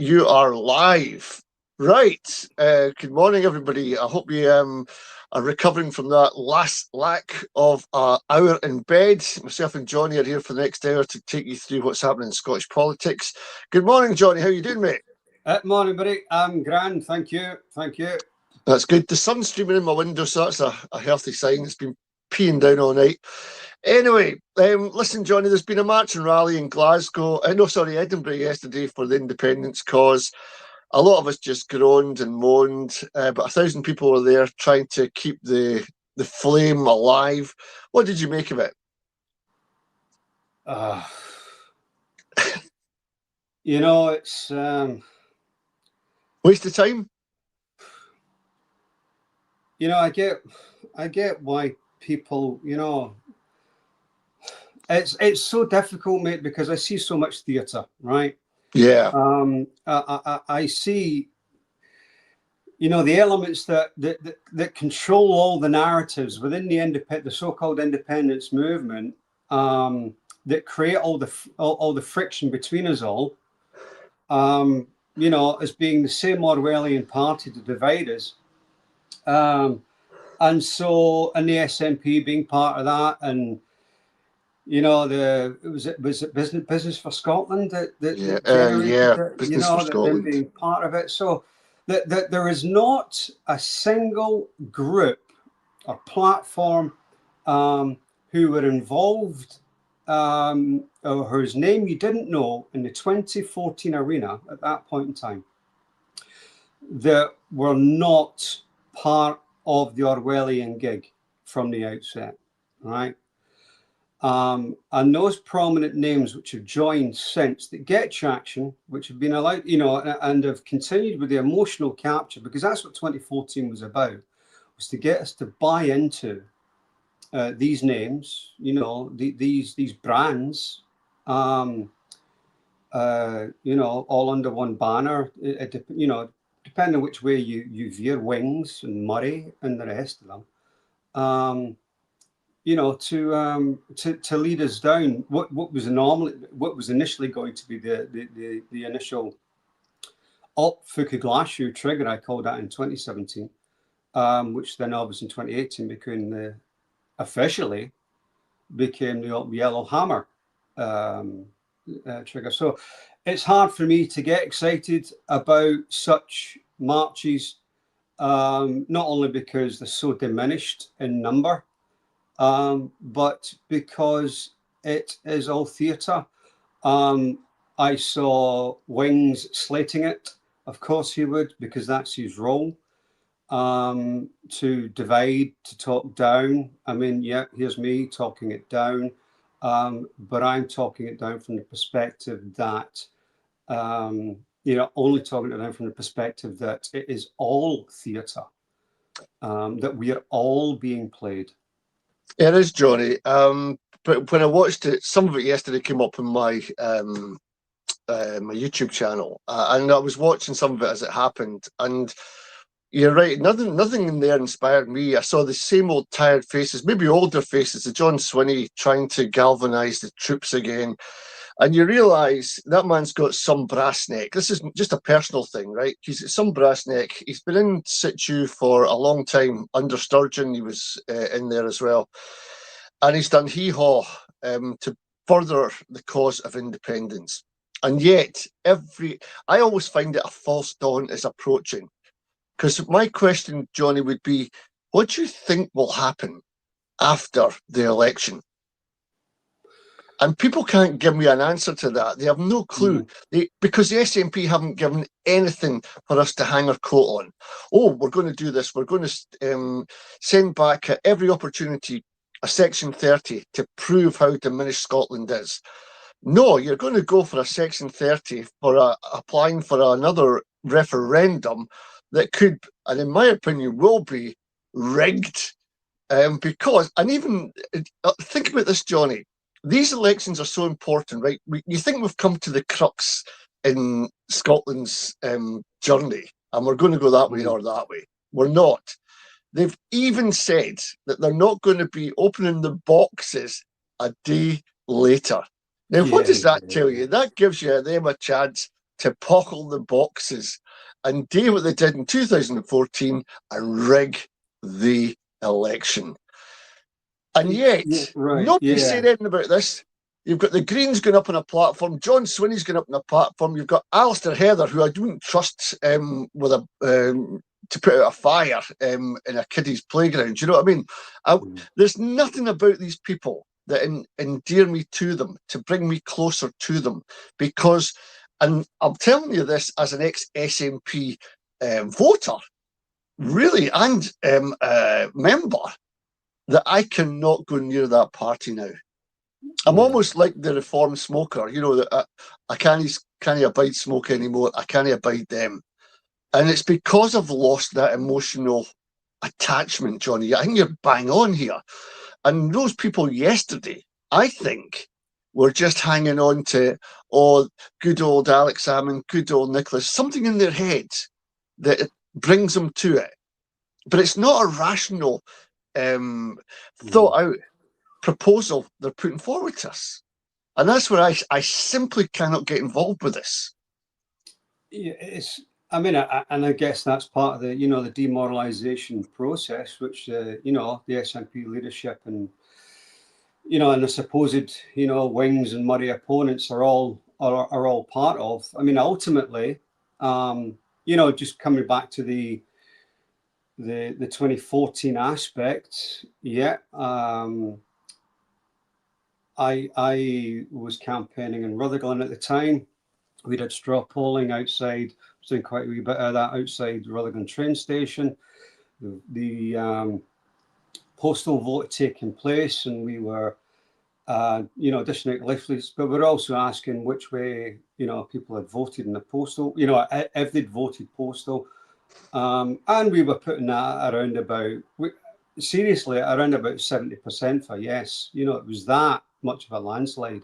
you are live. Right. Good morning, everybody. I hope you are recovering from that last lack of hour in bed. Myself and Johnny are here for the next hour to take you through what's happening in Scottish politics. Good morning, Johnny. How you doing, mate? Morning, buddy. I'm grand. Thank you. Thank you. That's good. The sun's streaming in my window, so that's a healthy sign. It's been peeing down all night. Anyway, listen, Johnny, there's been a march and rally in Glasgow, Edinburgh yesterday for the independence cause. A lot of us just groaned and moaned, but 1,000 people were there trying to keep the flame alive. What did you make of it? It's waste of time. I get why people, it's so difficult, mate, because I see so much theatre, right? Yeah. I see, the elements that control all the narratives within the so-called independence movement, that create all the friction between us all, as being the same Orwellian party to divide us. And the SNP being part of that, and was it Business for Scotland that generated Business for Scotland, them being part of it. So that there is not a single group or platform who were involved or whose name you didn't know in the 2014 arena at that point in time that were not part of the Orwellian gig from the outset, right? And those prominent names which have joined since that get traction, which have been allowed, and have continued with the emotional capture, because that's what 2014 was about, was to get us to buy into these names, these brands, all under one banner, depending on which way you veer, Wings and Murray and the rest of them. To lead us down what was initially going to be the initial Fuku Glashu trigger, I called that in 2017, which then obviously in 2018 officially became the Yellow Hammer trigger. So it's hard for me to get excited about such marches, not only because they're so diminished in number, but because it is all theatre. I saw Wings slating it. Of course he would, because that's his role, to divide, to talk down. I mean, yeah, here's me talking it down, but I'm talking it down from the perspective that, only talking it down from the perspective that it is all theatre, that we are all being played. It is, Johnny. But when I watched it, some of it yesterday came up in my my YouTube channel, and I was watching some of it as it happened. And you're right, nothing in there inspired me. I saw the same old tired faces, maybe older faces, the John Swinney trying to galvanise the troops again. And you realise that man's got some brass neck. This is just a personal thing, right? He's got some brass neck. He's been in situ for a long time. Under Sturgeon, he was in there as well. And he's done hee-haw to further the cause of independence. And yet, I always find it a false dawn is approaching. Because my question, Johnny, would be, what do you think will happen after the election? And people can't give me an answer to that. They have no clue. Because the SNP haven't given anything for us to hang our coat on. Oh, we're going to do this. We're going to send back at every opportunity a Section 30 to prove how diminished Scotland is. No, you're going to go for a Section 30 for applying for another referendum that could, and in my opinion, will be rigged. Because, and even think about this, Johnny. These elections are so important, right? You think we've come to the crux in Scotland's journey, and we're going to go that way or that way. We're not. They've even said that they're not going to be opening the boxes a day later. Now, what does that tell you? That gives you them a chance to pockle the boxes and do what they did in 2014 and rig the election. And yet, nobody said anything about this. You've got the Greens going up on a platform. John Swinney's going up on a platform. You've got Alistair Heather, who I don't trust with a to put out a fire in a kiddie's playground. Do you know what I mean? There's nothing about these people that endear me to them, to bring me closer to them, because, and I'm telling you this as an ex-SNP voter, really, and member, that I cannot go near that party now. I'm almost like the reformed smoker, you know, that I can't abide smoke anymore. I can't abide them. And it's because I've lost that emotional attachment, Johnny. I think you're bang on here. And those people yesterday, I think, were just hanging on to, oh, good old Alex Salmond, good old Nicholas, something in their heads that brings them to it. But it's not a rational, thought out proposal they're putting forward to us. And that's where I simply cannot get involved with this. Yeah, and I guess that's part of the, you know, the demoralization process, which, you know, the SNP leadership and, you know, and the supposed, you know, wings and muddy opponents are all part of. I mean, ultimately, you know, just coming back to the 2014 aspect, I was campaigning in Rutherglen at the time. We did straw polling outside. I was doing quite a wee bit of that outside Rutherglen train station. The postal vote taking place, and we were, you know, dishing out leaflets, but we're also asking which way, you know, people had voted in the postal, you know, if they'd voted postal. And we were putting that around about, seriously, around about 70% for yes. You know, it was that much of a landslide.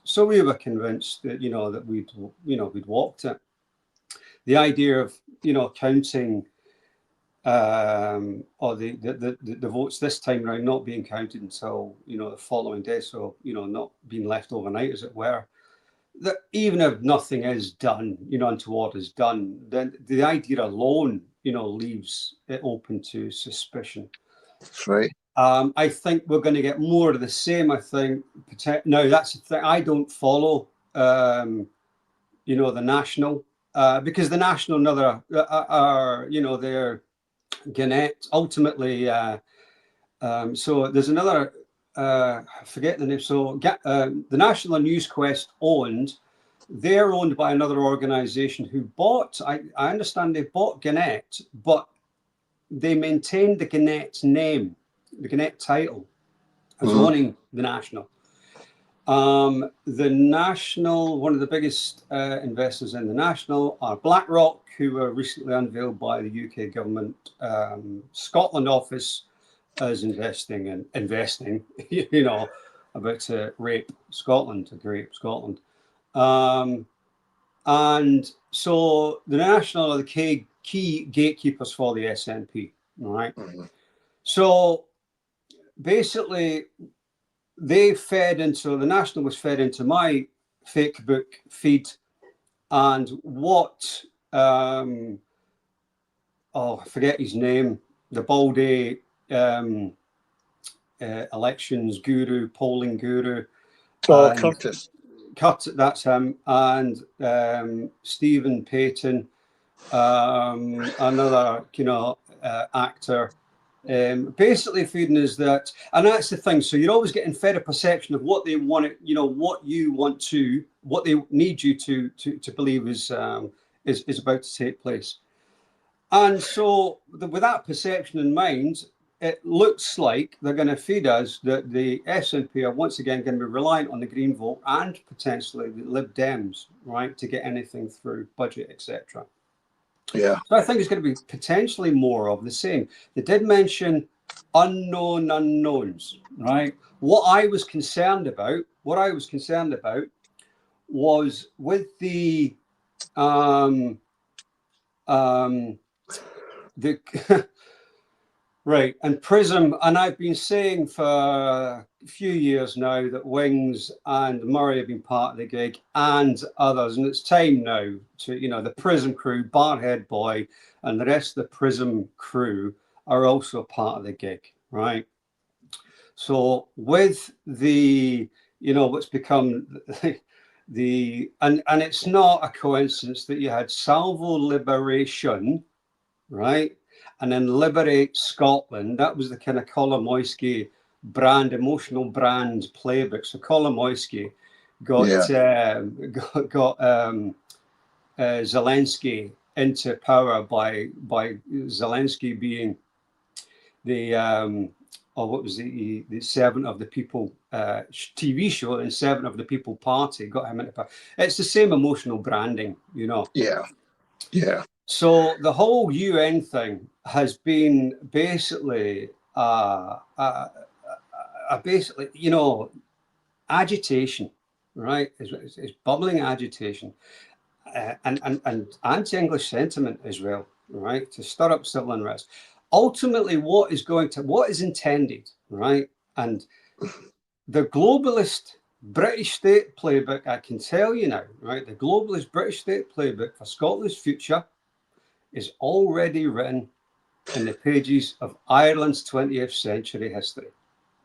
So we were convinced that, you know, that we'd walked it. The idea of, you know, counting or the votes this time around not being counted until, you know, the following day, so, you know, not being left overnight, as it were, that even if nothing is done, you know, untoward is done, then the idea alone, you know, leaves it open to suspicion. That's right. I think we're going to get more of the same. I think now that's the thing. I don't follow, you know, the National, because the National, another are, you know, they're Gannett ultimately. So there's another. I forget the name. So the National and NewsQuest they're owned by another organization who bought, I understand they bought Gannett, but they maintained the Gannett name, the Gannett title, as owning the National. The National, one of the biggest investors in the National are BlackRock, who were recently unveiled by the UK government Scotland office as investing, you know, about to rape Scotland, to grape Scotland. And so the National are the key gatekeepers for the SNP, right? So basically, the National was fed into my Facebook feed, and what, I forget his name, the Baldy elections guru, polling guru. Curtis. That's him. And Stephen Payton, another, you know, actor, basically feeding us that, and that's the thing. So you're always getting fed a perception of what they want, you know, what they need you to believe is about to take place. And so with that perception in mind, it looks like they're going to feed us that the SNP are once again going to be reliant on the Green vote and potentially the Lib Dems, right, to get anything through, budget, etc. Yeah. So I think it's going to be potentially more of the same. They did mention unknown unknowns, right? What I was concerned about was with the Right, and Prism, and I've been saying for a few years now that Wings and Murray have been part of the gig, and others, and it's time now to, the Prism crew, Barhead Boy, and the rest of the Prism crew are also part of the gig, right? So with the, what's become and it's not a coincidence that you had Salvo Liberation, right? And then Liberate Scotland. That was the kind of Kolomoisky brand, emotional brand playbook. So Kolomoisky got Yeah. Zelensky into power by Zelensky being the or what was the Servant of the People TV show, and Servant of the People Party got him into power. It's the same emotional branding, Yeah. Yeah. So the whole UN thing has been basically, basically, agitation, right? It's bubbling agitation, and anti-English sentiment as well, right? To stir up civil unrest. Ultimately, what is intended, right? And the globalist British state playbook, I can tell you now, right? The globalist British state playbook for Scotland's future is already written in the pages of Ireland's 20th century history,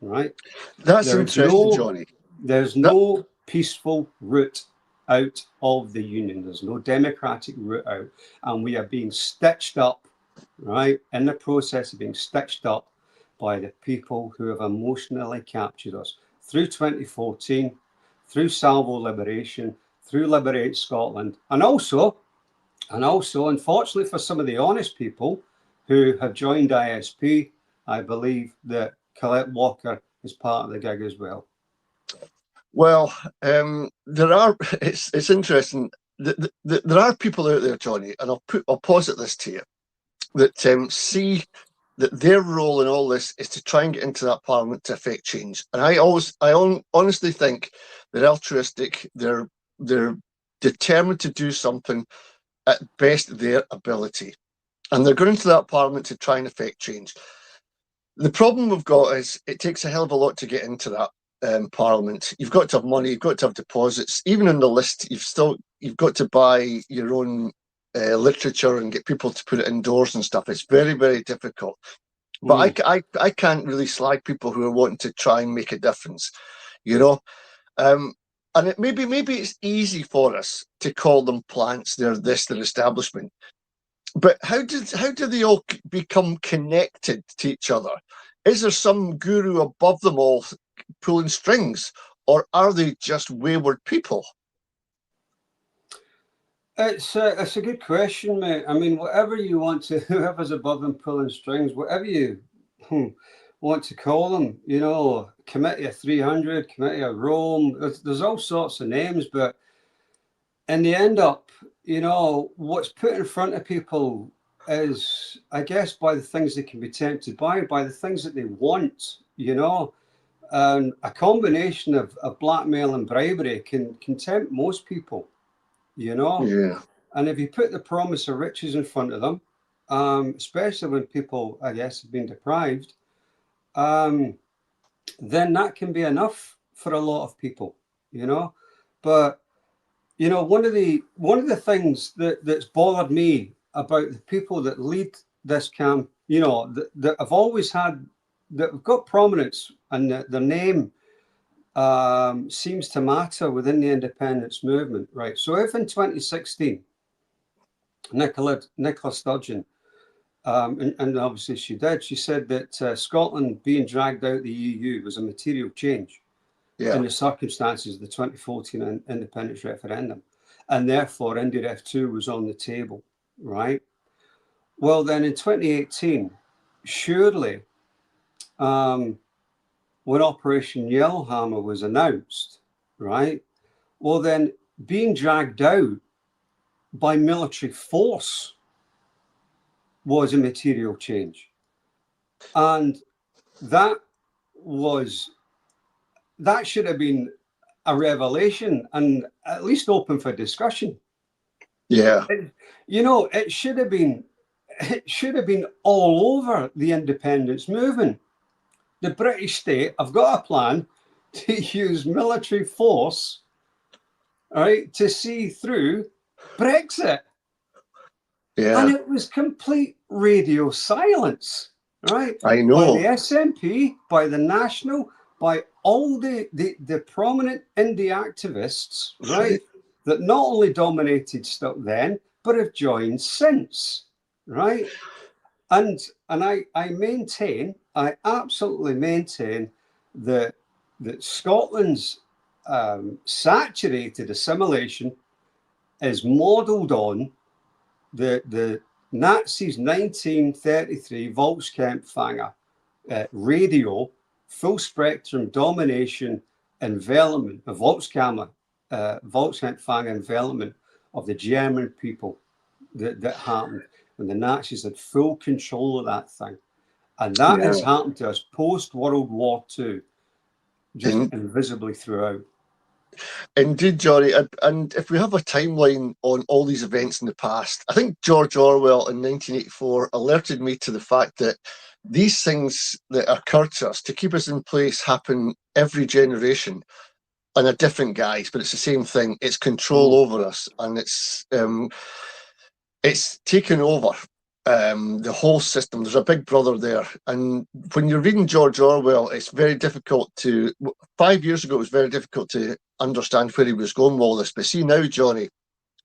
right? That's There's interesting, no, Johnny. there's That, no peaceful route out of the union. There's no democratic route out, and we are being stitched up, right? In the process of being stitched up by the people who have emotionally captured us through 2014, through Salvo Liberation, through Liberate Scotland, and also, unfortunately for some of the honest people who have joined ISP, I believe that Colette Walker is part of the gig as well. well, there are. It's interesting. There are people out there, Johnny, and I'll posit this to you, that see that their role in all this is to try and get into that parliament to affect change. And honestly think they're altruistic. They're determined to do something at best their ability, and they're going into that parliament to try and affect change. The problem we've got is it takes a hell of a lot to get into that parliament. You've got to have money, you've got to have deposits. Even on the list, you've got to buy your own literature and get people to put it indoors and stuff. It's very, very difficult. But I can't really slag people who are wanting to try and make a difference, you know. And maybe it's easy for us to call them plants. They're establishment. But how do they all become connected to each other? Is there some guru above them all pulling strings, or are they just wayward people? It's a good question, mate. I mean, whatever you want to, whoever's above them pulling strings, whatever you want to call them, Committee of 300, Committee of Rome, there's all sorts of names, but in the end up, what's put in front of people is, I guess, by the things they can be tempted by the things that they want, and a combination of blackmail and bribery can tempt most people. Yeah. And if you put the promise of riches in front of them, especially when people, I guess, have been deprived, then that can be enough for a lot of people, But one of the things that's bothered me about the people that lead this camp, that have always had, that have got prominence, and their name seems to matter within the independence movement, right? So if in 2016, Nicola Sturgeon, and obviously she said that Scotland being dragged out of the EU was a material change in the circumstances of the 2014 independence referendum, and therefore IndyRef 2 was on the table, right? Well, then in 2018, surely, when Operation Yellowhammer was announced, right? Well, then being dragged out by military force was a material change. And that should have been a revelation and at least open for discussion. Yeah. It should have been it should have been all over the independence movement. The British state have got a plan to use military force, right, to see through Brexit. Yeah. And it was complete radio silence, right? I By know. the SNP, by the National, by all the prominent indie activists, right, that not only dominated stuff then, but have joined since, right? And I maintain, I absolutely maintain that Scotland's saturated assimilation is modelled on the Nazis' 1933 Volksempfänger radio, full spectrum domination envelopment, a Volksempfänger envelopment of the German people that happened when the Nazis had full control of that thing. And that has happened to us post-World War II, just invisibly throughout. Indeed, Johnny. And if we have a timeline on all these events in the past, I think George Orwell in 1984 alerted me to the fact that these things that occur to us to keep us in place happen every generation in a different guise, but it's the same thing. It's control over us, and it's taken over the whole system. There's a big brother there. And when you're reading George Orwell, it's very difficult to, 5 years ago, it was very difficult to understand where he was going with all this. But see now, Johnny,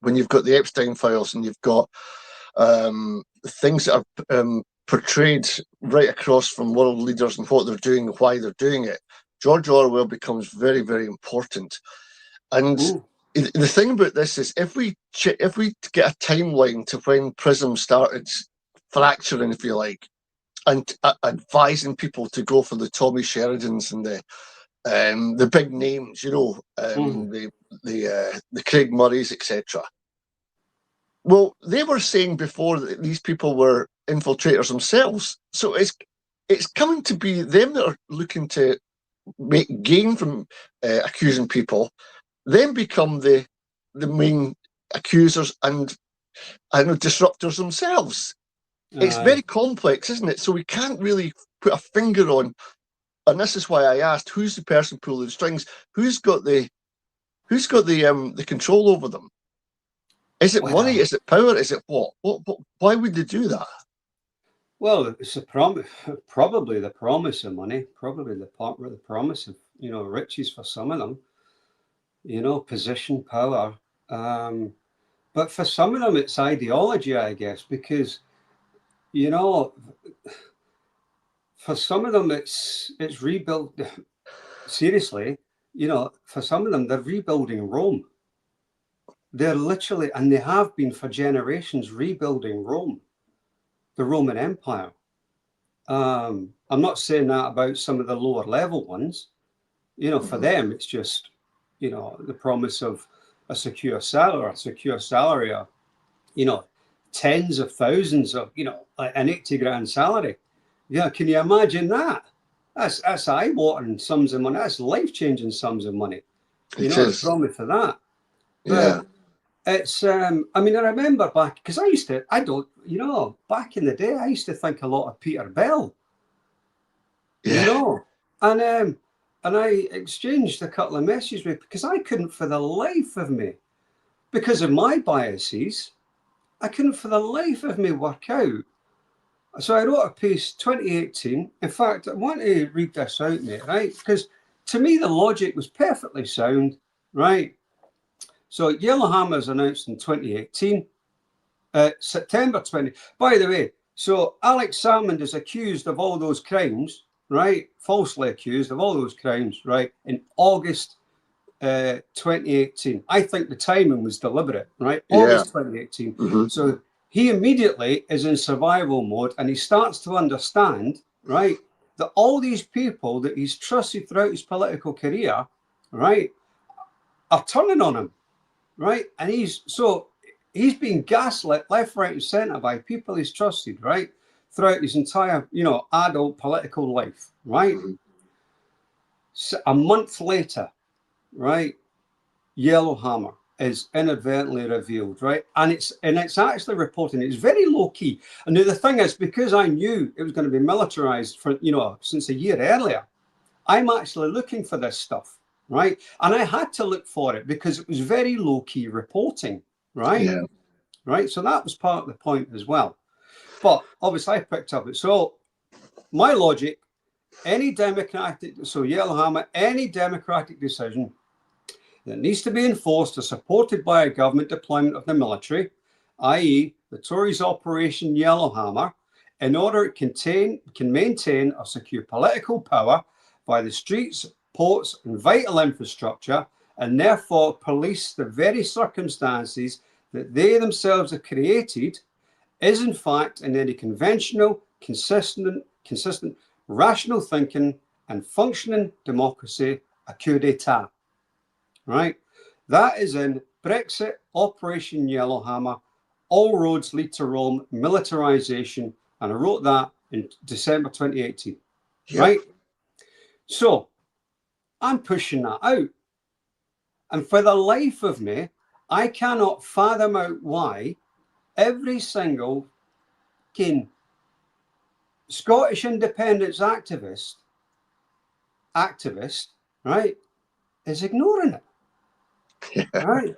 when you've got the Epstein files and you've got things that are portrayed right across from world leaders and what they're doing and why they're doing it, George Orwell becomes very, very important. And the thing about this is, if we get a timeline to when PRISM started fracturing, if you like, and advising people to go for the Tommy Sheridans and the big names, you know, the Craig Murrays, etc. Well, they were saying before that these people were infiltrators themselves. So it's coming to be them that are looking to make gain from accusing people, then become the main accusers and disruptors themselves. It's very complex, isn't it? So we can't really put a finger on, and this is why I asked, who's the person pulling the strings? Who's got the control over them? Is it money? Is it power? Is it what? Why would they do that? Well, it's probably the promise of money, probably the promise of, you know, riches for some of them, you know, position, power. But for some of them, it's ideology, I guess, because, you know, for some of them, it's rebuilt. Seriously, you know, for some of them, they're rebuilding Rome. They're literally, and they have been for generations, rebuilding Rome, the Roman Empire. I'm not saying that about some of the lower level ones. You know, for them, it's just, you know, the promise of a secure salary, or, you know, tens of thousands of, you know, an 80 grand salary. Yeah, can you imagine that? That's eye-watering sums of money. That's life-changing sums of money. You know, the promise for that. But it's, I mean, I remember back, because you know, back in the day, I used to think a lot of Peter Bell. You know, and I exchanged a couple of messages with, because I couldn't for the life of me, because of my biases, I couldn't for the life of me work out. So I wrote a piece 2018. In fact, I want to read this out, mate, right? Because to me, the logic was perfectly sound, right? So Yellowhammer's announced in 2018, September 20. By the way, so Alex Salmond is accused of all those crimes, right? Falsely accused of all those crimes, right? In August 2018. I think the timing was deliberate, right? August 2018. So he immediately is in survival mode, and he starts to understand, right, that all these people that he's trusted throughout his political career, right, are turning on him, right? And he's being gaslit left, right, and centre by people he's trusted, right, throughout his entire, you know, adult political life, right? So a month later, right, Yellowhammer, is inadvertently revealed, right? And it's actually reporting. It's very low key. And now the thing is, because I knew it was going to be militarized for since a year earlier, I'm actually looking for this stuff, right? And I had to look for it because it was very low key reporting, right? Yeah. Right. So that was part of the point as well. But obviously, I picked up it. So my logic: any Yellowhammer, any democratic decision that needs to be enforced or supported by a government deployment of the military, i.e., the Tories' Operation Yellowhammer, in order it can maintain or secure political power by the streets, ports, and vital infrastructure, and therefore police the very circumstances that they themselves have created, is in fact in any conventional, consistent, rational thinking and functioning democracy a coup d'etat. Right? That is in Brexit, Operation Yellowhammer, all roads lead to Rome, militarization, and I wrote that in December 2018. Yep. Right? So I'm pushing that out. And for the life of me, I cannot fathom out why every single Scottish independence activist, right, is ignoring it. Yeah. Right.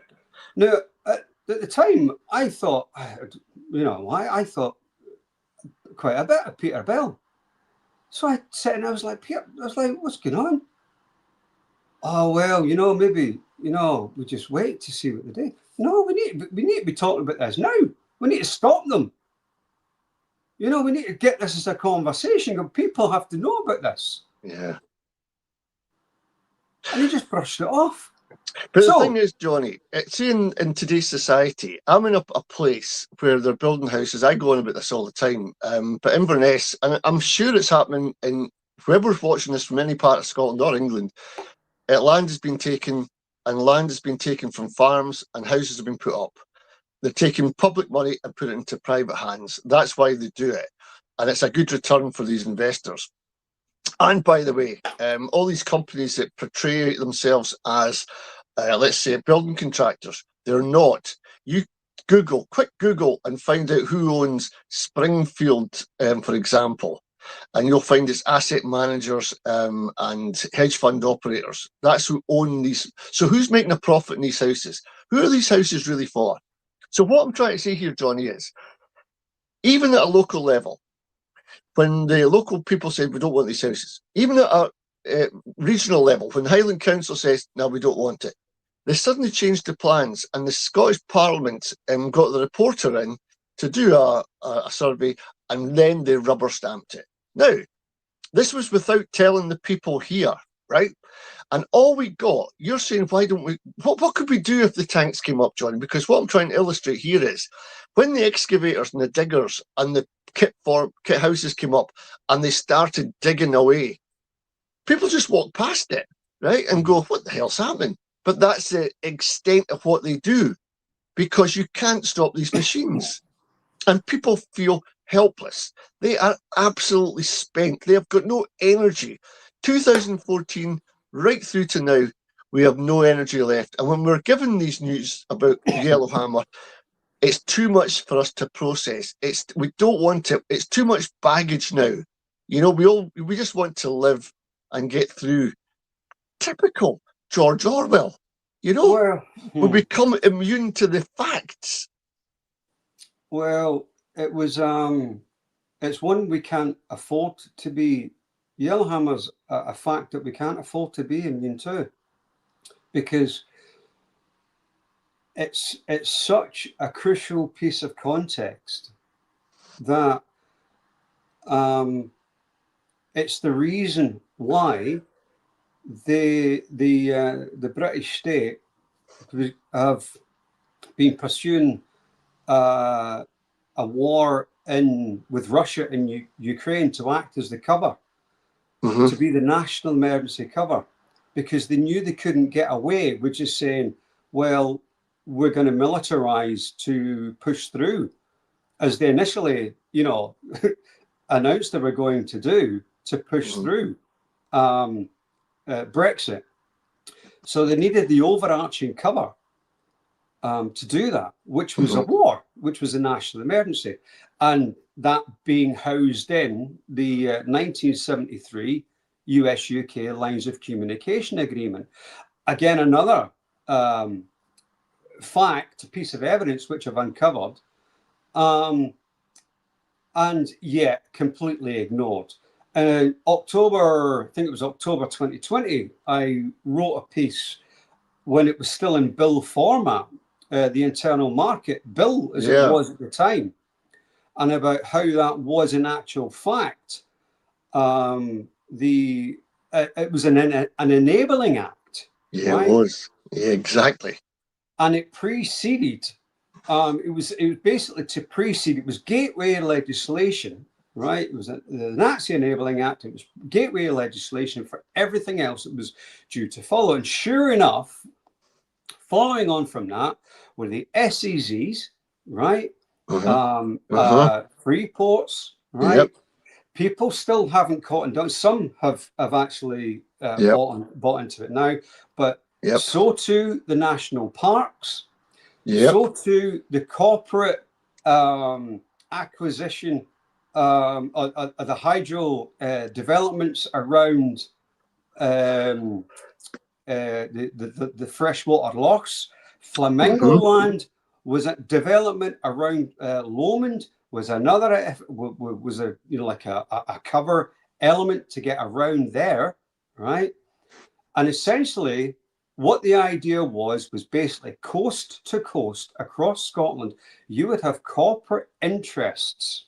Now, at the time, I thought, I thought quite a bit of Peter Bell. So I sat and I was like, what's going on? Oh, well, maybe, we just wait to see what they do. No, we need to be talking about this now. We need to stop them. We need to get this as a conversation. People have to know about this. Yeah. And he just brushed it off. But the thing is, Johnny, see, in today's society, I'm in a place where they're building houses. I go on about this all the time. But Inverness, and I'm sure it's happening in whoever's watching this from any part of Scotland or England, land has been taken, and land has been taken from farms, and houses have been put up. They're taking public money and put it into private hands. That's why they do it. And it's a good return for these investors. And by the way, all these companies that portray themselves as, let's say, building contractors, they're not. You quick Google and find out who owns Springfield, for example, and you'll find it's asset managers and hedge fund operators. That's who own these. So who's making a profit in these houses? Who are these houses really for? So what I'm trying to say here, Johnny, is even at a local level, when the local people say we don't want these houses, even at a regional level, when Highland Council says, no, we don't want it, they suddenly changed the plans, and the Scottish Parliament got the reporter in to do a survey, and then they rubber stamped it. Now, this was without telling the people here, right? And all we got, you're saying, why don't we, what could we do if the tanks came up, Johnny? Because what I'm trying to illustrate here is, when the excavators and the diggers and the kit houses came up and they started digging away, people just walk past it, right? And go, what the hell's happening? But that's the extent of what they do, because you can't stop these machines. And people feel helpless. They are absolutely spent. They have got no energy. 2014, right through to now, we have no energy left. And when we're given these news about Yellowhammer, it's too much for us to process. We don't want it. It's too much baggage now. We just want to live and get through. Typical George Orwell. We become immune to the facts. Well, it was it's one we can't afford to be. Yellowhammer's a fact that we can't afford to be immune to, because it's such a crucial piece of context that it's the reason why the British state have been pursuing a war with Russia in Ukraine to act as the cover, to be the national emergency cover, because they knew they couldn't get away with just saying, well, we're going to militarize to push through, as they initially, announced they were going to do, to push through Brexit. So they needed the overarching cover. to do that, which was a war, which was a national emergency. And that being housed in the 1973 US-UK Lines of Communication Agreement. Again, another fact, piece of evidence which I've uncovered, and yet completely ignored. October, I think it was October 2020, I wrote a piece when it was still in bill format, the internal market bill as it was at the time, and about how that was in actual fact, it was an enabling act. Yeah, right? it was. Yeah, exactly. And it preceded, it was basically to precede, it was gateway legislation, right? It was the Nazi Enabling Act. It was gateway legislation for everything else that was due to follow. And sure enough, following on from that were the SEZs, right? Free ports, right? Yep. People still haven't caught and done. Some have actually bought into it now, but so too the national parks, so too the corporate acquisition of the hydro developments around the freshwater lochs. Flamingo Land was a development around Lomond, was another, was a, you know, like a cover element to get around there, right? And essentially what the idea was basically coast to coast across Scotland, you would have corporate interests,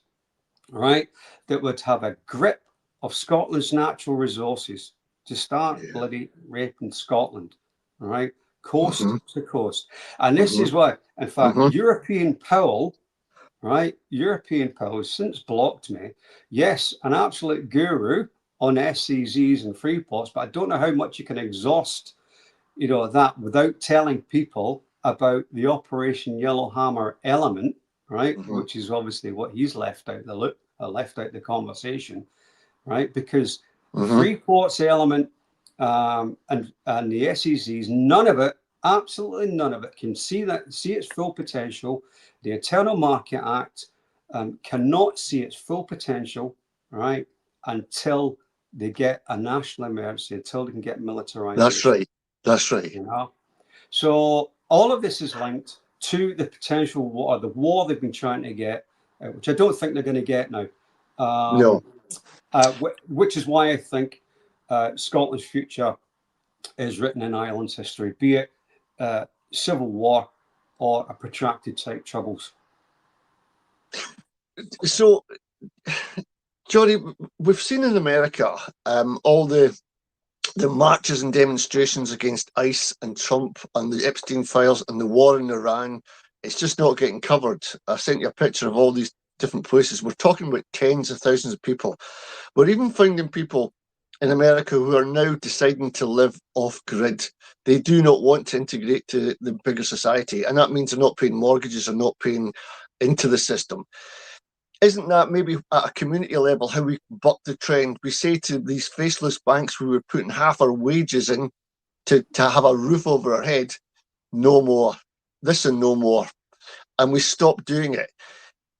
right, that would have a grip of Scotland's natural resources to start bloody raping Scotland, right? Coast to coast. And this is why, in fact, European Powell, right? European Powell has since blocked me. Yes, an absolute guru on SCZs and free ports, but I don't know how much you can exhaust, you know, that without telling people about the Operation Yellowhammer element, right? Which is obviously what he's left out the loop, left out the conversation, right? Because free ports element and the SEZs, none of it, absolutely none of it, can see its full potential. The Internal Market Act cannot see its full potential, right, until they get a national emergency, until they can get militarization. That's right. That's right. You know, so all of this is linked to the potential war, the war they've been trying to get, which I don't think they're going to get now. No. Which is why I think Scotland's future is written in Ireland's history, be it civil war or a protracted type troubles. So, Johnny, we've seen in America all the marches and demonstrations against ICE and Trump and the Epstein files and the war in Iran. It's just not getting covered. I sent you a picture of all these different places. We're talking about tens of thousands of people. We're even finding people in America who are now deciding to live off-grid. They do not want to integrate to the bigger society, and that means they're not paying mortgages or not paying into the system. Isn't that maybe at a community level how we buck the trend? We say to these faceless banks we were putting half our wages in to have a roof over our head, no more, this and no more, and we stop doing it.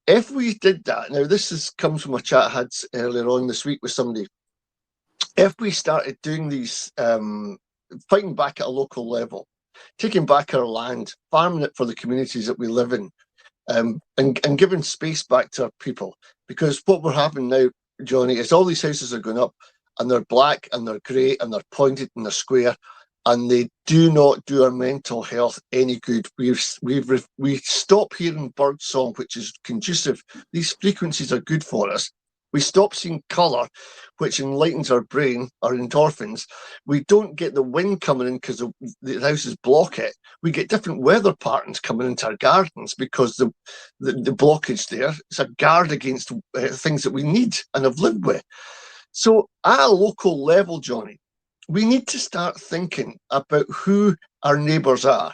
If we did that, now this comes from a chat I had earlier on this week with somebody, if we started doing these, fighting back at a local level, taking back our land, farming it for the communities that we live in, and giving space back to our people, because what we're having now, Johnny, is all these houses are going up and they're black and they're grey and they're pointed and they're square, and they do not do our mental health any good. We stop hearing bird song, which is conducive. These frequencies are good for us. We stop seeing colour, which enlightens our brain, our endorphins. We don't get the wind coming in because the houses block it. We get different weather patterns coming into our gardens because the blockage there is a guard against things that we need and have lived with. So at a local level, Johnny, we need to start thinking about who our neighbours are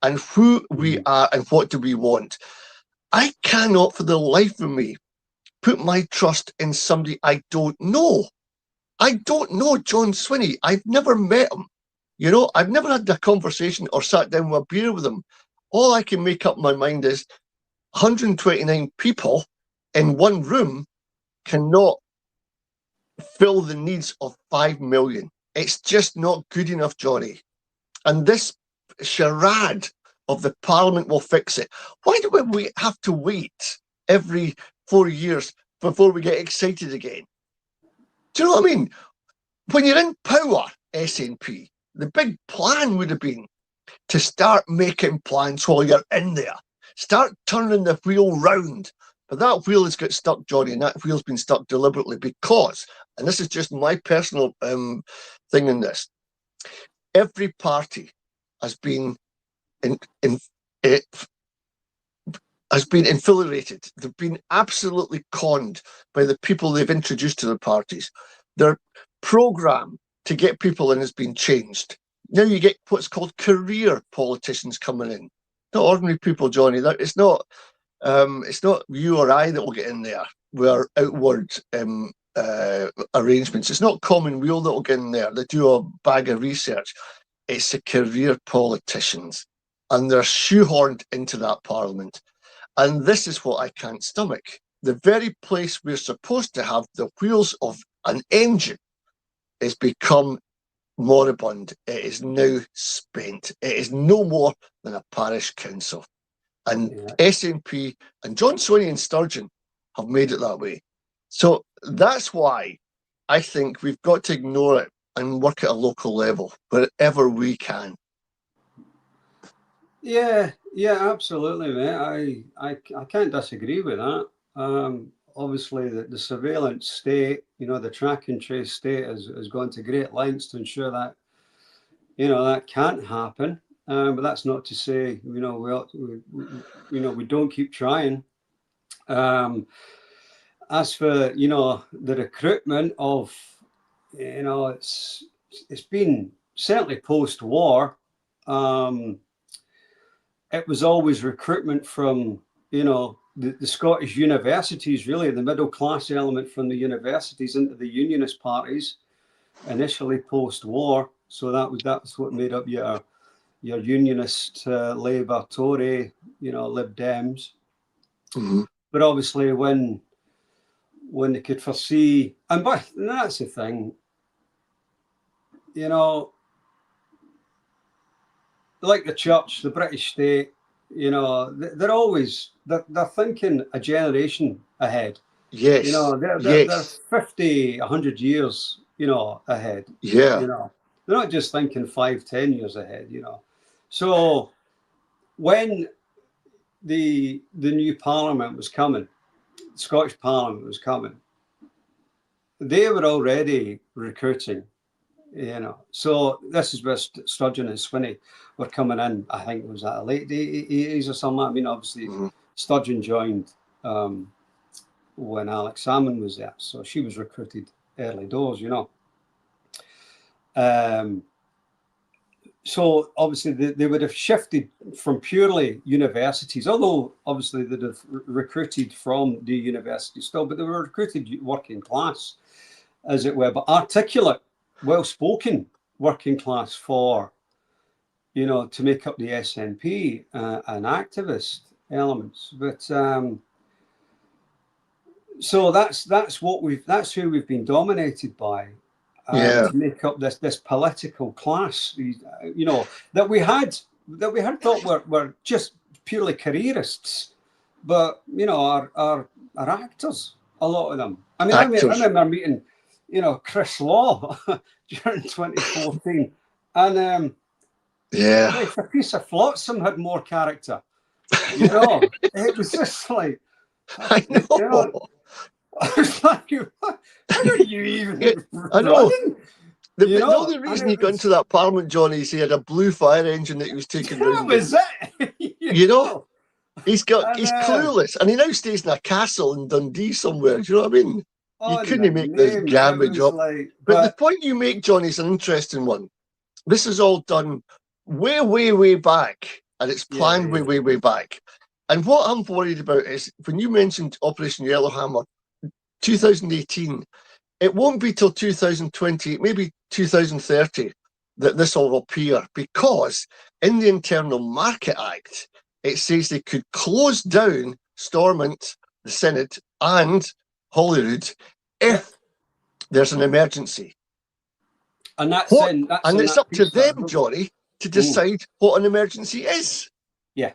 and who we are and what do we want. I cannot for the life of me put my trust in somebody I don't know. I don't know John Swinney. I've never met him. You know, I've never had a conversation or sat down with a beer with him. all I can make up my mind is 129 people in one room cannot fill the needs of 5 million. It's just not good enough, Johnny. And this charade of the Parliament will fix it. Why do we have to wait every 4 years before we get excited again? Do you know what I mean? When you're in power, SNP, the big plan would have been to start making plans while you're in there. Start turning the wheel round. But that wheel has got stuck, Johnny, and that wheel's been stuck deliberately because, and this is just my personal thing in this, every party has been has been infiltrated. They've been absolutely conned by the people they've introduced to the parties. Their programme to get people in has been changed. Now you get what's called career politicians coming in. Not ordinary people, Johnny. It's not you or I that will get in there with our outward arrangements. It's not Commonweal that will get in there. They do a bag of research. It's the career politicians, and they're shoehorned into that Parliament. And this is what I can't stomach. The very place we're supposed to have the wheels of an engine has become moribund. It is now spent. It is no more than a parish council. And SNP and John Swinney and Sturgeon have made it that way. So that's why I think we've got to ignore it and work at a local level wherever we can. Yeah, absolutely, mate. I can't disagree with that. Obviously, the surveillance state, the track and trace state has gone to great lengths to ensure that, that can't happen. But that's not to say, we don't keep trying. As for, the recruitment of, it's been certainly post-war. It was always recruitment from, the Scottish universities, really, the middle class element from the universities into the unionist parties, initially post-war. So that's what made up your unionist, Labour, Tory, Lib Dems. Mm-hmm. But obviously, when they could foresee, and that's the thing, like the church, the British state, they're always they're thinking a generation ahead. Yes. They're 50, 100 years, ahead. Yeah. They're not just thinking 5, 10 years ahead. So when the new Parliament was coming, Scottish Parliament was coming, they were already recruiting. So this is where Sturgeon and Swinney were coming in. I think it was at the late 80s or something. I mean, obviously, Sturgeon joined when Alex Salmon was there, so she was recruited early doors, So obviously they would have shifted from purely universities, although obviously they'd have recruited from the university still, but they were recruited working class, as it were, but articulate, well-spoken working class for, to make up the SNP and activist elements. But so that's who we've been dominated by, to make up this political class, that we had thought were just purely careerists, but are actors, a lot of them. I mean, I remember meeting Chris Law during 2014, and it's a piece of flotsam had more character. It was just like, I know. I was like, how are you even I know. running? The only reason he got into that Parliament, Johnny, is he had a blue fire engine that he was taking That was it. He's clueless, and he now stays in a castle in Dundee somewhere. Do you know what I mean? You couldn't make this garbage up. But the point you make, Johnny, is an interesting one. This is all done way, way, way back, and it's planned way, way, way back. And what I'm worried about is when you mentioned Operation Yellowhammer, 2018, it won't be till 2020, maybe 2030, that this will appear, because in the Internal Market Act, it says they could close down Stormont, the Senate, and Holyrood if there's an emergency. And that's What? in that's And in it's that up to piece that I them, wrote. Johnny, to decide what an emergency is. Yeah.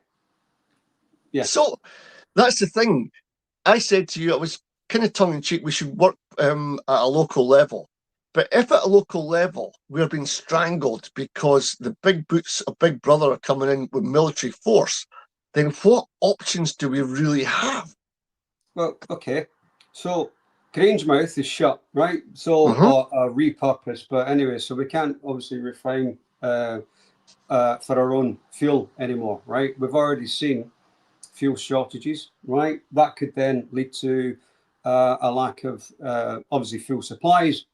Yeah. So that's the thing. I said to you, I was kind of tongue in cheek, we should work at a local level. But if at a local level we're being strangled because the big boots of Big Brother are coming in with military force, then what options do we really have? Well, okay. So Grangemouth is shut, right? So repurposed, but anyway, so we can't obviously refine for our own fuel anymore, right? We've already seen fuel shortages, right? That could then lead to a lack of obviously fuel supplies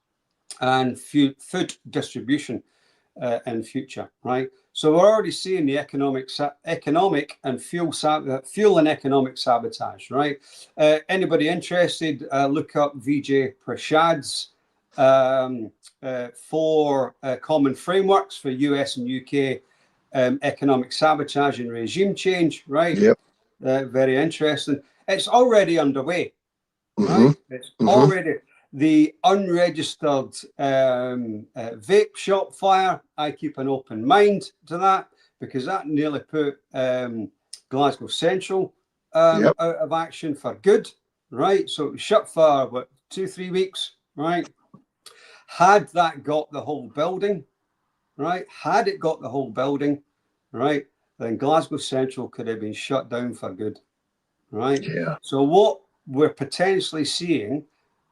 and food distribution in future, right? So we're already seeing the economic and fuel and economic sabotage, right? Anybody interested? Look up Vijay Prashad's four common frameworks for US and UK economic sabotage and regime change, right? Yep. Very interesting. It's already underway, Mm-hmm. right? It's already the unregistered vape shop fire. I keep an open mind to that because that nearly put Glasgow Central out of action for good, right? So it was shut for what 2-3 weeks, right? Had that got the whole building, right? Had it got the whole building, right? Then Glasgow Central could have been shut down for good, right? Yeah. So what we're potentially seeing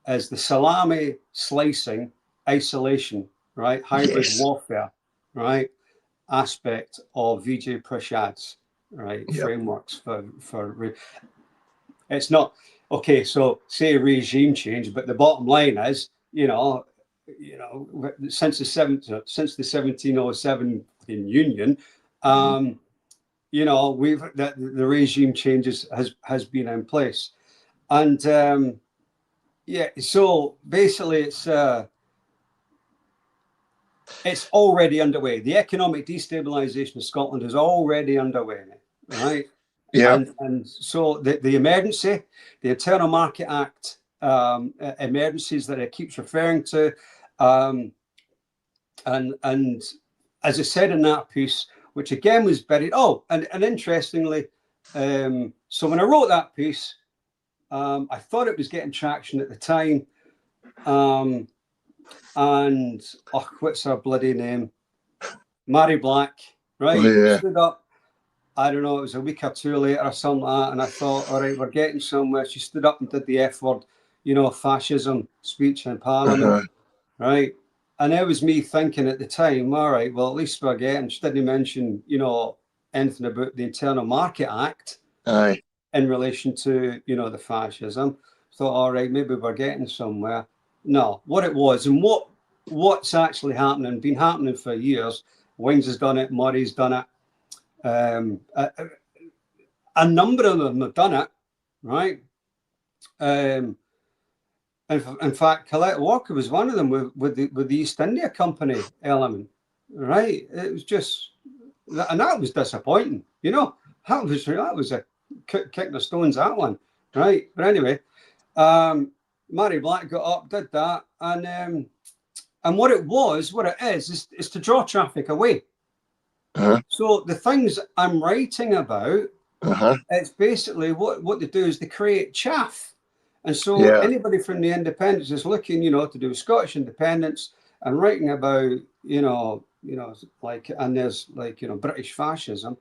is the salami slicing, isolation, right? Hybrid warfare, right? Aspect of Vijay Prashad's frameworks for it's not okay. So say regime change, but the bottom line is, since the 1707 union, we've the regime changes has been in place, and so basically it's already underway. The economic destabilization of Scotland is already underway, right? Yeah. And so the emergency, the Internal Market Act emergencies that it keeps referring to, and as I said in that piece, which again was buried. Oh, and interestingly, so when I wrote that piece, I thought it was getting traction at the time. And what's her bloody name? Mary Black, right? Oh, yeah. Stood up. I don't know, it was a week or two later or something like that. And I thought, all right, we're getting somewhere. She stood up and did the F word, fascism speech in Parliament, right? And it was me thinking at the time, all right, well, at least we're getting, she didn't mention, anything about the Internal Market Act in relation to, the fascism. Thought, all right, maybe we're getting somewhere. No, what it was and what's actually happening, been happening for years. Wings has done it, Murray's done it. A number of them have done it, right? In fact, Colette Walker was one of them with the East India Company element, right? It was just, and that was disappointing, that was a kick the stones, that one, right? But anyway, Mary Black got up, did that, and what it is to draw traffic away. So the things I'm writing about, it's basically what they do is they create chaff. And so anybody from the independents is looking, to do Scottish independence and writing about, and there's British fascism.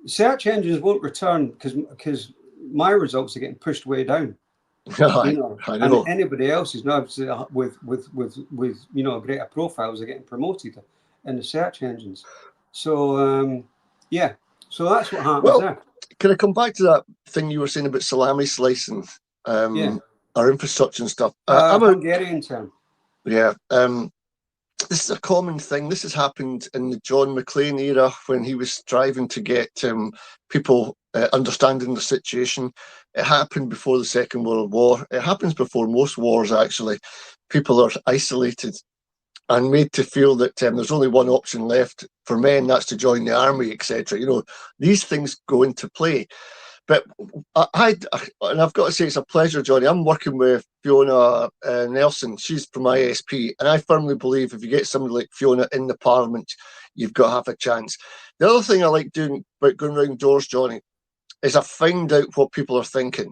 Search engines won't return because my results are getting pushed way down. I know. And anybody else is now with greater profiles are getting promoted in the search engines. So so that's what happens there. Can I come back to that thing you were saying about salami slicing, our infrastructure and stuff? Hungarian term. Yeah. This is a common thing. This has happened in the John McClane era when he was striving to get people understanding the situation. It happened before the Second World War. It happens before most wars, actually. People are isolated. and made to feel that there's only one option left for men, that's to join the army, etc. These things go into play. But and I've got to say, it's a pleasure, Johnny. I'm working with Fiona Nelson. She's from ISP, and I firmly believe if you get somebody like Fiona in the Parliament, you've got half a chance. The other thing I like doing about going round doors, Johnny, is I find out what people are thinking.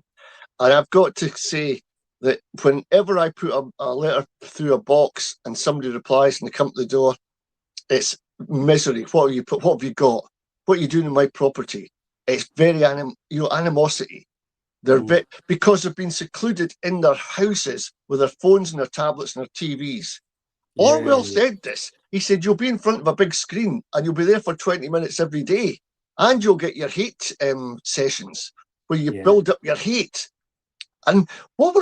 And I've got to say that whenever I put a letter through a box and somebody replies and they come to the door, it's misery. What have you put? What have you got? What are you doing in my property? It's very animosity. They're because they've been secluded in their houses with their phones and their tablets and their TVs. Orwell said this. He said, you'll be in front of a big screen and you'll be there for 20 minutes every day. And you'll get your hate sessions where you build up your hate. And what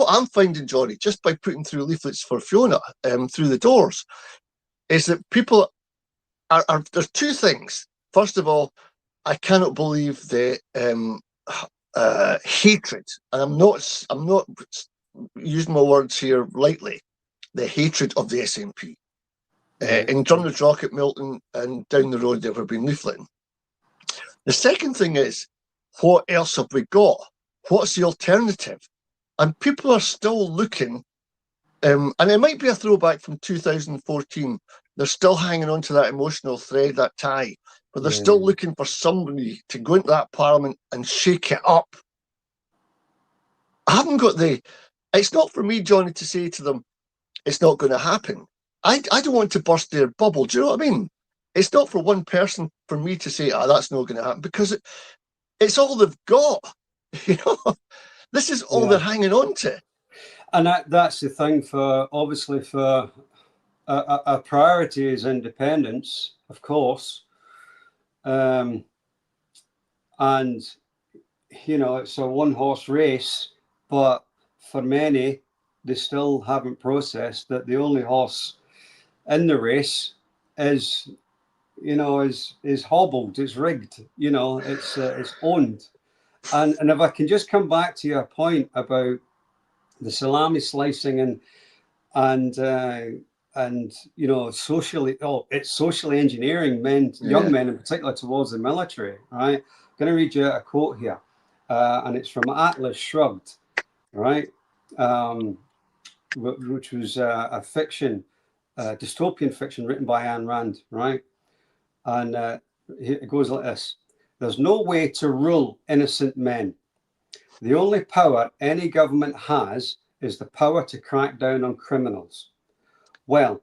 I'm finding, Johnny, just by putting through leaflets for Fiona through the doors, is that people there's two things. First of all, I cannot believe the hatred, and I'm not using my words here lightly, the hatred of the SNP. In Drumnadrock at Milton and down the road there have been leafleting. The second thing is, what else have we got? What's the alternative? And people are still looking, and it might be a throwback from 2014. They're still hanging on to that emotional thread, that tie, but they're still looking for somebody to go into that Parliament and shake it up. I haven't got it's not for me, Johnny, to say to them, it's not going to happen. I don't want to burst their bubble. Do you know what I mean? It's not for one person for me to say, that's not going to happen, because it's all they've got. This is all they're hanging on to. And that's the thing obviously for a priority is independence, of course. And, it's a one-horse race, but for many, they still haven't processed that the only horse in the race is hobbled, it's rigged, it's owned. And if I can just come back to your point about the salami slicing and socially, it's socially engineering young men in particular towards the military, right? I'm going to read you a quote here, and it's from Atlas Shrugged, right? Which was a fiction, dystopian fiction written by Ayn Rand, right? And it goes like this: there's no way to rule innocent men. The only power any government has is the power to crack down on criminals. Well,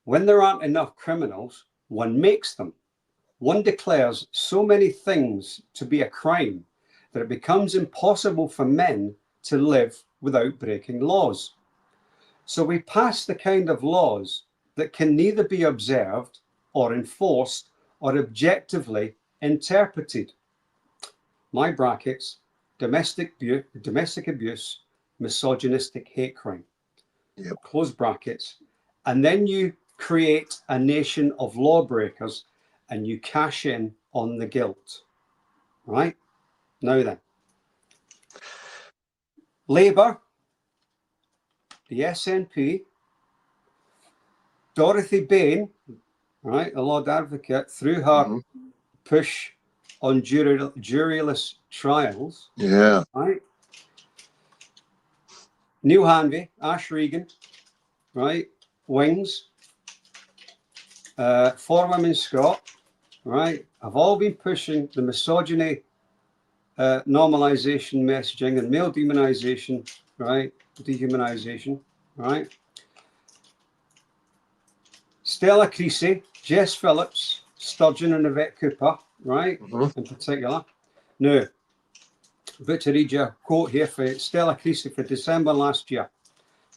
when there aren't enough criminals, one makes them. One declares so many things to be a crime that it becomes impossible for men to live without breaking laws. So we pass the kind of laws that can neither be observed or enforced or objectively interpreted. My brackets, domestic abuse, misogynistic hate crime. Close brackets. And then you create a nation of lawbreakers and you cash in on the guilt. Right? Now then. Labour, the SNP, Dorothy Bain, right, the Lord Advocate, through her push on juryless trials, right? Neil Hanvey, Ash Regan, right? Wings, 4 Women Scott, right? Have all been pushing the misogyny, normalization messaging and male demonization, right? Dehumanization, right? Stella Creasy, Jess Phillips, Sturgeon and Yvette Cooper, right? In particular. Now, I'm about to read you a quote here for Stella Creasy for December last year.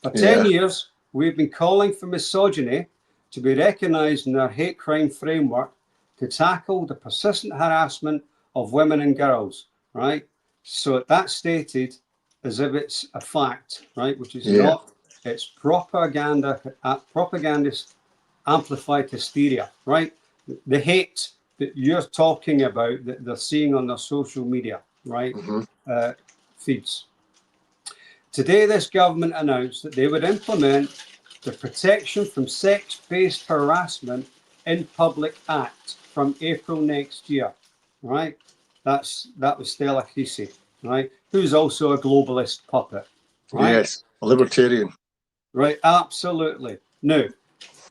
For 10 years, we've been calling for misogyny to be recognised in our hate crime framework to tackle the persistent harassment of women and girls, right? So that's stated as if it's a fact, right? Which is not. It's propagandist amplified hysteria, right? The hate that you're talking about that they're seeing on their social media, right? Feeds. Today, this government announced that they would implement the Protection from Sex-Based Harassment in Public Act from April next year, right? That was Stella Creasy, right? Who's also a globalist puppet, right? Yes, a libertarian. Right, absolutely. Now,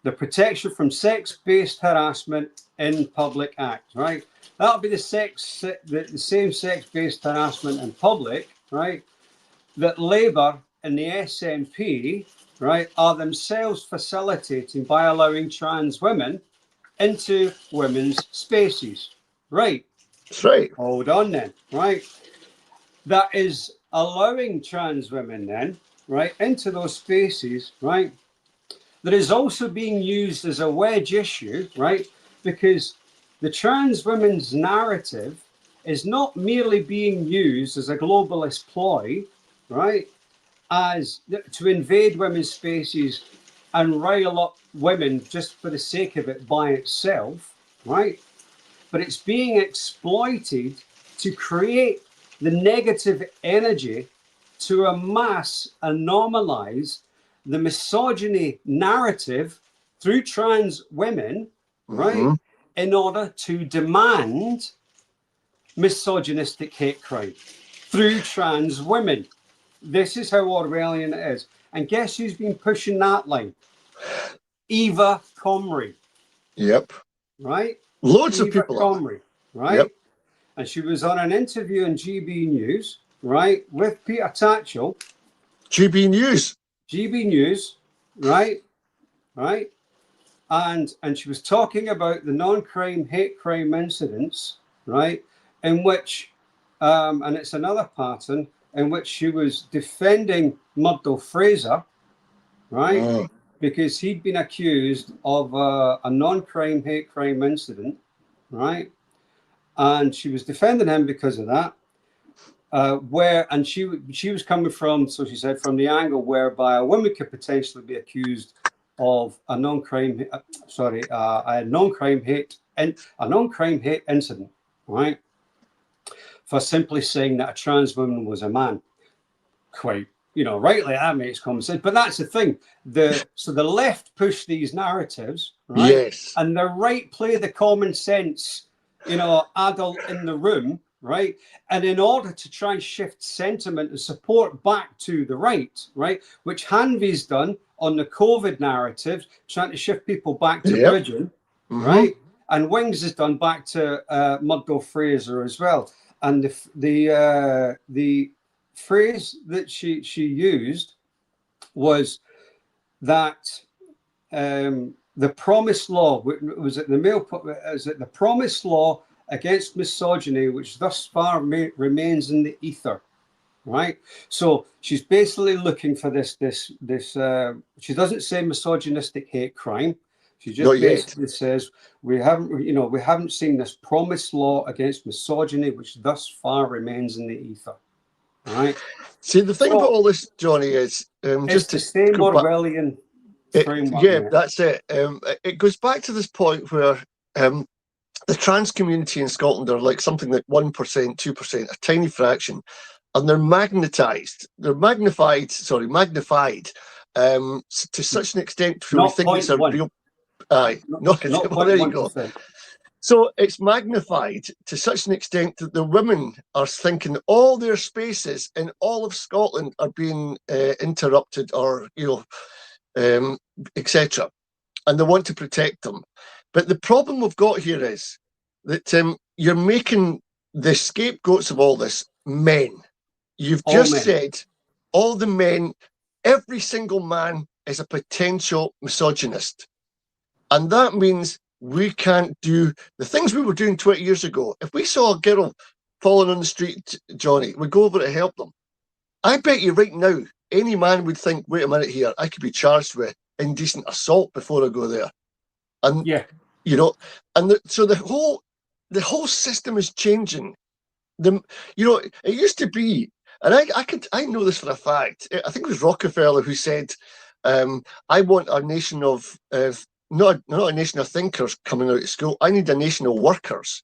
the Protection from Sex-Based Harassment in Public Act, right? That'll be the same sex-based harassment in public, right? That Labour and the SNP, right, are themselves facilitating by allowing trans women into women's spaces, right? That's right. Hold on then, right? That is allowing trans women then, right, into those spaces, right? That is also being used as a wedge issue, right? Because the trans women's narrative is not merely being used as a globalist ploy, right? As to invade women's spaces and rile up women just for the sake of it by itself, right? But it's being exploited to create the negative energy to amass and normalize the misogyny narrative through trans women, right? In order to demand misogynistic hate crime through trans women. This is how Orwellian it is. And guess who's been pushing that line? Eva Comrie. Yep. Right? Loads Eva of people Comrie, right? Yep. And she was on an interview on GB News, right, with Peter Tatchell. GB News. GB News, right? Right? And she was talking about the non-crime, hate crime incidents, right? In which, and it's another pattern, in which she was defending Murdo Fraser, right? Because he'd been accused of a non-crime, hate crime incident, right? And she was defending him because of that. She was coming from, so she said, from the angle whereby a woman could potentially be accused of a non-crime hate incident, right? For simply saying that a trans woman was a man. Quite, rightly that makes common sense. But that's the thing. So the left push these narratives, right? Yes. And the right play the common sense, adult in the room, right? And in order to try and shift sentiment and support back to the right, which Hanvey's done on the COVID narrative, trying to shift people back to Bridgen, right? And Wings has done back to Murdo Fraser as well. And the phrase that she used was that the promised law was it the promised law against misogyny, which thus far remains in the ether, right? So she's basically looking for this. She doesn't say misogynistic hate crime. She just basically says we haven't seen this promised law against misogyny, which thus far remains in the ether. Right. See, the thing about all this, Johnny, is just to stay Orwellian framework. Yeah, that's it. It goes back to this point where the trans community in Scotland are like something like 1%, 2%, a tiny fraction, and they're magnified to such an extent where we think it's a real. Aye, well, there you go. So it's magnified to such an extent that the women are thinking all their spaces in all of Scotland are being interrupted or, etc. And they want to protect them. But the problem we've got here is that you're making the scapegoats of all this men. You've just said all the men, every single man is a potential misogynist. And that means we can't do the things we were doing 20 years ago. If we saw a girl falling on the street, Johnny, we'd go over to help them. I bet you right now, any man would think, wait a minute here, I could be charged with indecent assault before I go there. And, so the whole system is changing. It used to be, and I know this for a fact. I think it was Rockefeller who said, I want a nation of not a nation of thinkers coming out of school. I need a nation of workers.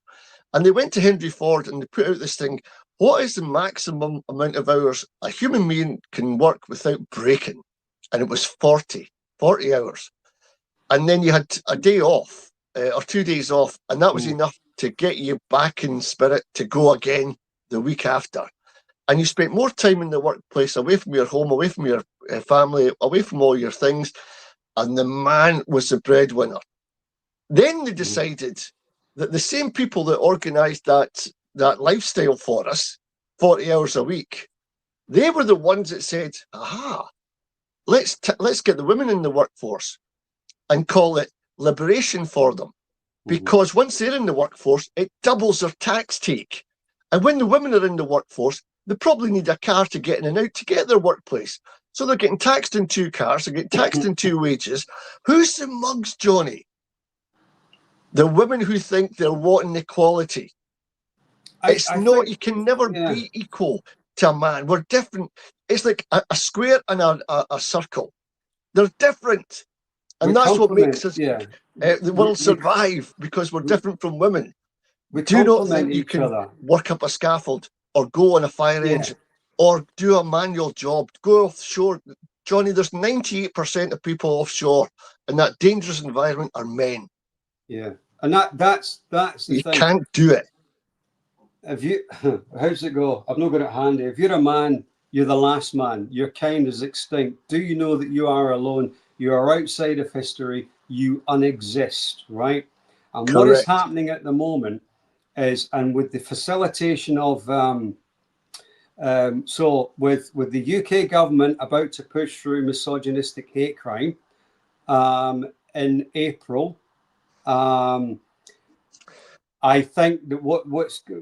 And they went to Henry Ford and they put out this thing. What is the maximum amount of hours a human being can work without breaking? And it was 40 40 hours. And then you had a day off or 2 days off, and that was enough to get you back in spirit to go again the week after. And you spent more time in the workplace, away from your home, away from your family, away from all your things, and the man was the breadwinner. Then they decided that the same people that organised that lifestyle for us, 40 hours a week, they were the ones that said, aha, let's get the women in the workforce and call it liberation for them. Because once they're in the workforce, it doubles their tax take. And when the women are in the workforce, they probably need a car to get in and out to get their workplace. So they're getting taxed in 2 cars, they're getting taxed in 2 wages. Who's the mugs, Johnny? The women who think they're wanting equality. It's not, you can never be equal to a man. We're different. It's like a square and a circle. They're different. And that's what makes us, the world survive, because we're different from women. We do not think you can work up a scaffold or go on a fire engine or do a manual job, go offshore. Johnny, there's 98% of people offshore in that dangerous environment are men. Yeah. And that's the thing. You can't do it. If you, how's it go? I've not got it handy. If you're a man, you're the last man. Your kind is extinct. Do you know that you are alone? You are outside of history. You unexist, right? And Correct. What is happening at the moment is, and with the facilitation of, so with the UK government about to push through misogynistic hate crime in April, I think that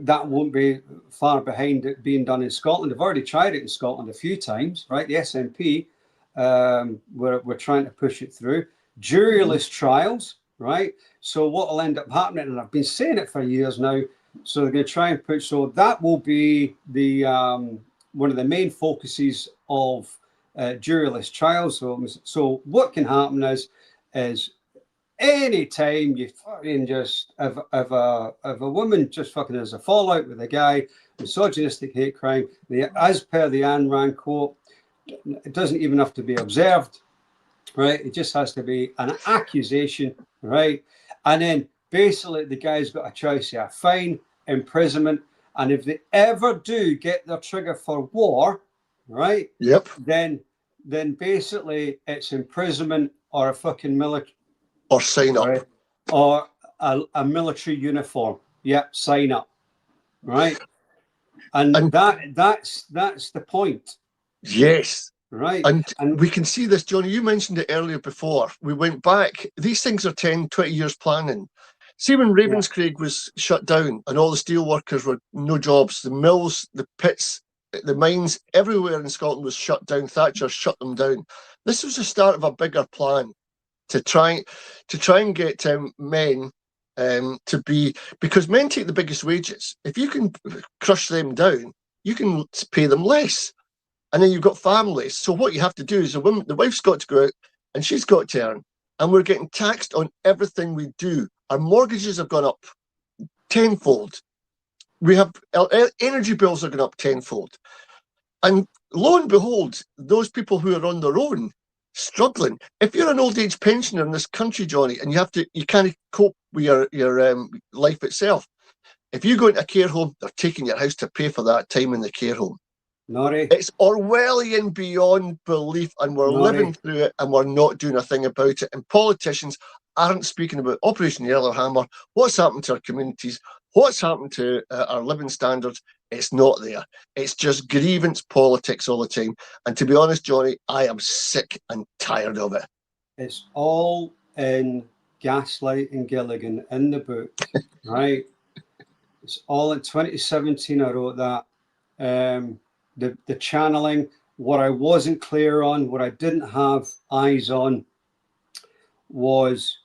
that won't be far behind it being done in Scotland. They've already tried it in Scotland a few times, right? The SNP, we're trying to push it through. Juryless trials, right? So what will end up happening, and I've been saying it for years now, so they're going to try and push, so that will be the one of the main focuses of juryless trials. So what can happen is anytime you fucking just, if a woman just fucking has a fallout with a guy, misogynistic hate crime, as per the Ayn Rand quote, it doesn't even have to be observed, right? It just has to be an accusation, right? And then basically the guy's got a choice here: fine, imprisonment, and if they ever do get their trigger for war, right? Yep. Then basically it's imprisonment or a fucking military. Or sign up. Right? Or a military uniform. Yep, sign up. Right? And that's the point. Yes. Right. And we can see this, Johnny, you mentioned it earlier before. We went back. These things are 10, 20 years planning. See, when Ravenscraig was shut down and all the steel workers were no jobs, the mills, the pits, the mines, everywhere in Scotland was shut down. Thatcher shut them down. This was the start of a bigger plan to try and get men to be, because men take the biggest wages. If you can crush them down, you can pay them less. And then you've got families. So what you have to do is the wife's got to go out and she's got to earn. And we're getting taxed on everything we do. Our mortgages have gone up tenfold. We have energy bills are going up tenfold. And lo and behold, those people who are on their own, struggling. If you're an old age pensioner in this country, Johnny, and you can't cope with your life itself, if you go into a care home, they're taking your house to pay for that time in the care home. Naughty. It's Orwellian beyond belief, and we're living through it, and we're not doing a thing about it. And politicians aren't speaking about Operation Yellowhammer, what's happened to our communities, what's happened to our living standards. It's not there. It's just grievance politics all the time. And to be honest, Johnny, I am sick and tired of it. It's all in Gaslight and Gilligan in the book, right? It's all in 2017. I wrote that. The channeling, what I wasn't clear on, what I didn't have eyes on, was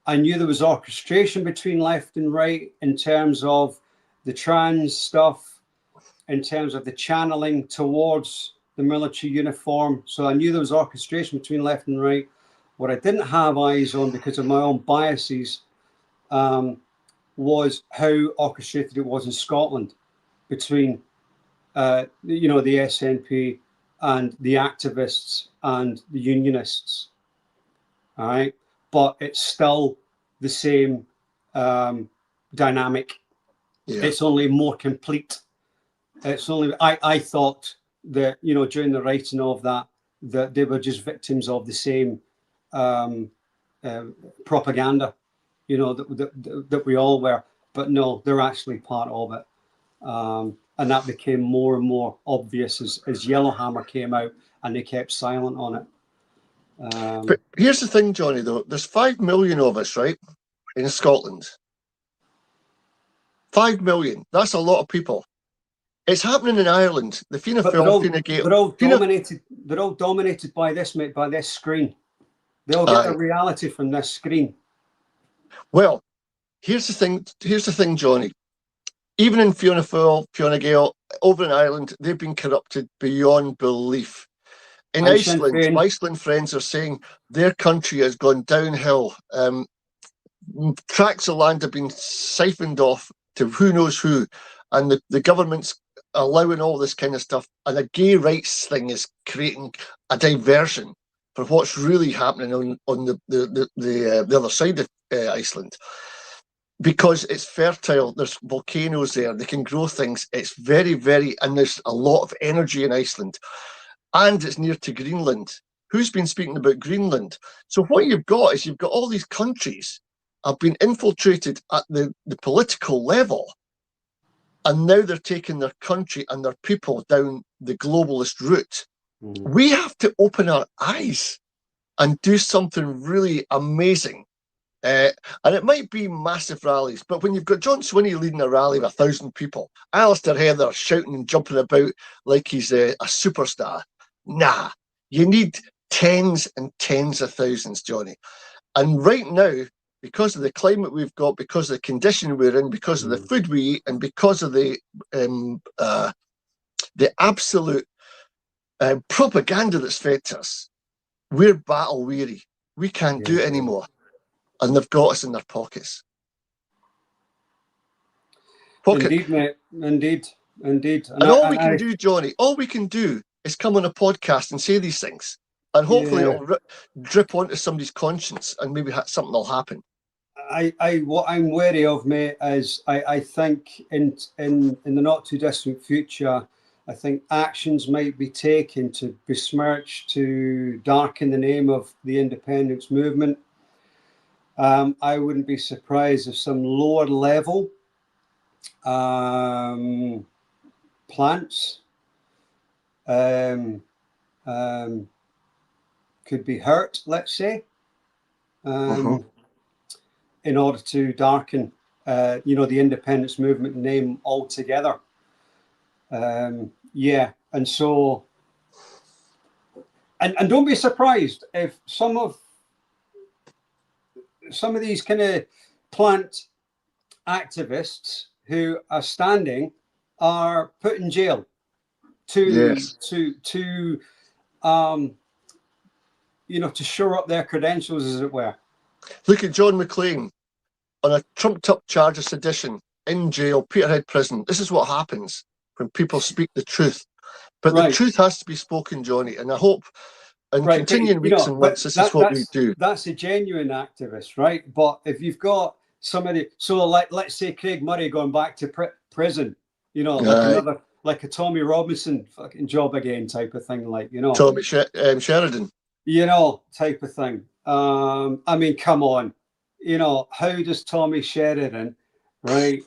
I knew there was orchestration between left and right in terms of the trans stuff, in terms of the channeling towards the military uniform. So I knew there was orchestration between left and right. What I didn't have eyes on because of my own biases was how orchestrated it was in Scotland between the SNP and the activists and the unionists. all right, but it's still the same dynamic. Yeah. It's only more complete. It's only I thought that, you know, during the writing of that they were just victims of the same um, propaganda, you know, that we all were. But no, they're actually part of it. And that became more and more obvious as Yellowhammer came out and they kept silent on it. But here's the thing, Johnny, though. There's 5 million of us, right, in Scotland. 5 million. That's a lot of people. It's happening in Ireland. The Fianna Fáil, Fine Gael. They're all dominated by this, mate, by this screen. They all get their reality from this screen. Well, here's the thing, Johnny. Even in Fianna Fáil, Fine Gael, over in Ireland, they've been corrupted beyond belief. In Iceland, my Iceland friends are saying their country has gone downhill. Tracts of land have been siphoned off to who knows who, and the government's allowing all this kind of stuff. And the gay rights thing is creating a diversion for what's really happening on the other side of Iceland. Because it's fertile, there's volcanoes there, they can grow things. It's very, very, and there's a lot of energy in Iceland. And it's near to Greenland. Who's been speaking about Greenland? So what you've got is you've got all these countries have been infiltrated at the political level. And now they're taking their country and their people down the globalist route. We have to open our eyes and do something really amazing. And it might be massive rallies, but when you've got John Swinney leading a rally with 1,000 people, Alistair Heather shouting and jumping about like he's a superstar, nah, you need tens and tens of thousands, Johnny. And right now, because of the climate we've got, because of the condition we're in, because of the food we eat, and because of the absolute propaganda that's fed to us, we're battle weary. We can't do it anymore. And they've got us in their pockets. Indeed, mate. Indeed. And all we can do, Johnny, all we can do is come on a podcast and say these things. And hopefully it'll drip onto somebody's conscience and maybe something will happen. What I'm wary of, mate, is I think in the not too distant future, I think actions might be taken to besmirch, to darken the name of the independence movement. I wouldn't be surprised if some lower level plants could be hurt, let's say, in order to darken, the independence movement name altogether. And so, and don't be surprised if some of these kind of plant activists who are standing are put in jail to shore up their credentials, as it were. Look at John McClane on a trumped-up charge of sedition in jail, Peterhead prison. This is what happens when people speak the truth. But the truth has to be spoken, Johnny, and I hope in continuing weeks and months, this is what we do. That's a genuine activist, right? But if you've got somebody, so let's say Craig Murray going back to prison, like a Tommy Robinson fucking job again type of thing, Tommy Sheridan, type of thing. I mean, come on, how does Tommy Sheridan, right?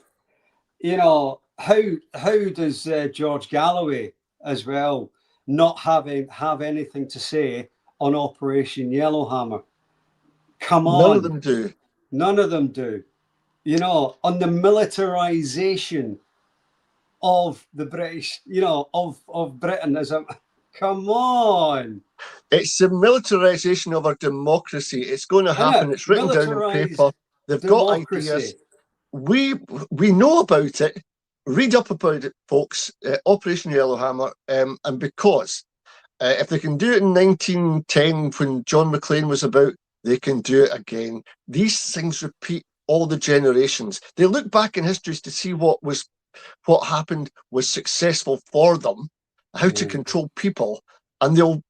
How does George Galloway as well not have anything to say on Operation Yellowhammer? Come on. None of them do. None of them do. On the militarization of the British, of Britain as a... Come on. It's the militarization of our democracy. It's going to happen. It's written down on paper. They've got ideas. We know about it. Read up about it, folks. Operation Yellowhammer. And because if they can do it in 1910 when John McClane was about, they can do it again. These things repeat all the generations. They look back in history to see what happened was successful for them, how to control people, and they'll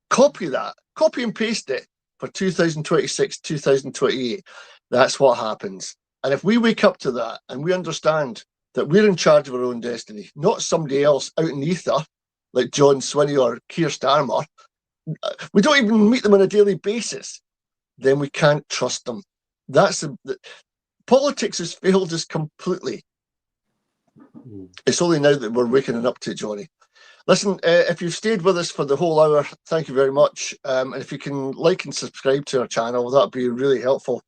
copy and paste it for 2026, 2028, that's what happens. And if we wake up to that and we understand that we're in charge of our own destiny, not somebody else out in the ether, like John Swinney or Keir Starmer, we don't even meet them on a daily basis, then we can't trust them. Politics has failed us completely. It's only now that we're waking up to it, Johnny. Listen, if you've stayed with us for the whole hour, thank you very much. And if you can like and subscribe to our channel, that'd be really helpful.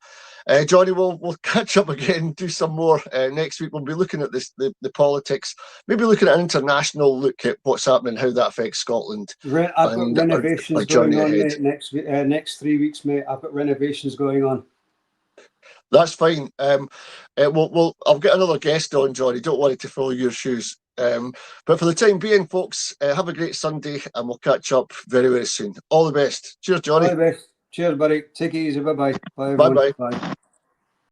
Johnny, we'll catch up again, do some more next week. We'll be looking at the politics, maybe looking at an international look at what's happening, how that affects Scotland. I've got renovations going on, mate, next 3 weeks, mate. I've got renovations going on. That's fine. I'll get another guest on, Johnny. Don't worry to fill your shoes. But for the time being, folks, have a great Sunday, and we'll catch up very, very soon. All the best. Cheers, Johnny. All the best. Cheers, buddy. Take it easy. Bye-bye. Bye, everyone. Bye-bye. Bye.